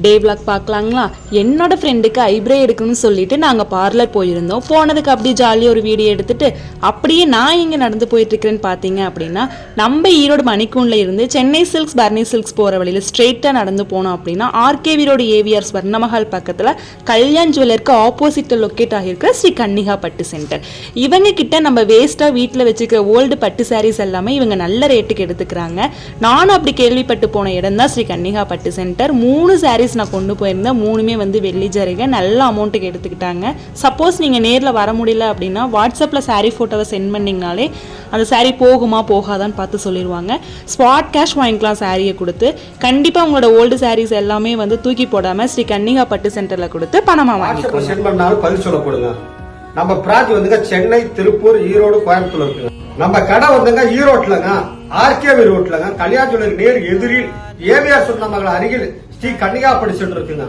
டே vlog பார்க்கலாங்களா? என்னோட ஃப்ரெண்டுக்கு eyebrow எடுக்கணும்னு சொல்லிட்டு நாங்கள் பார்லர் போயிருந்தோம். போனதுக்கு அப்படியே ஜாலியாக ஒரு வீடியோ எடுத்துட்டு அப்படியே நான் இங்கே நடந்து போயிட்டு இருக்கிறேன்னு பார்த்தீங்க அப்படின்னா, நம்ம ஈரோடு மணிக்கூண்டில் இருந்து சென்னை சில்க்ஸ் பர்னி சில்க்ஸ் போகிற வழியில் ஸ்ட்ரெயிட்டாக நடந்து போனோம் அப்படின்னா ஆர்கேவி ரோடு ஏவிஆர் ஸ்வர்ணமஹால் பக்கத்தில் கல்யாண் ஜுவல்லருக்கு ஆப்போசிட்டில் லொக்கேட் ஆகியிருக்கிற ஸ்ரீ கன்னிகா பட்டு சென்டர். இவங்க கிட்ட நம்ம வேஸ்ட்டாக வீட்டில் வச்சுக்கிற ஓல்டு பட்டு சாரீஸ் எல்லாமே இவங்க நல்ல ரேட்டுக்கு எடுத்துக்கிறாங்க. நானும் அப்படி கேள்விப்பட்டு போன இடம் தான் ஸ்ரீ கன்னிகா பட்டு சென்டர். 3 சாரீஸ் நான் கொண்டு போயிருந்தேன். 3மே வந்து வெள்ளி ஜரிகை, நல்ல அமௌண்ட்டுக்கு எடுத்துக்கிட்டாங்க. சப்போஸ் நீங்கள் நேரில் வர முடியல அப்படின்னா வாட்ஸ்அப்பில் சாரீ ஃபோட்டோவை சென்ட் பண்ணிங்கனாலே அந்த சாரீ போகுமா போகாதான்னு பார்த்து சொல்லிடுவாங்க. ஸ்பாட் கேஷ் வாங்கிக்கலாம் சாரியை கொடுத்து. கண்டிப்பாக உங்களோட ஓல்டு சாரீஸ் எல்லாமே வந்து தூக்கி போடாமல் ஸ்ரீ கன்னிகா பட்டு சென்டரில் கொடுத்து பணமாக வாங்கிக்கலாம். சென்ட் பண்ணாலும் பதில் சொல்லப்படுங்க. நம்ம பிரான்ச் வந்துங்க சென்னை, திருப்பூர், ஈரோடு, கோயம்புத்தூர் இருக்குங்க. நம்ம கடை வந்துங்க ஈரோட்லங்க, ஆர்கேவி ரோட்லங்க, கல்யாண ஜுவல்லரி நேர் எதிரில் ஏவிஆர் சொன்ன மகள் அருகில் ஸ்ரீ கன்னிகா பட்டு சென்டர் இருக்குங்க.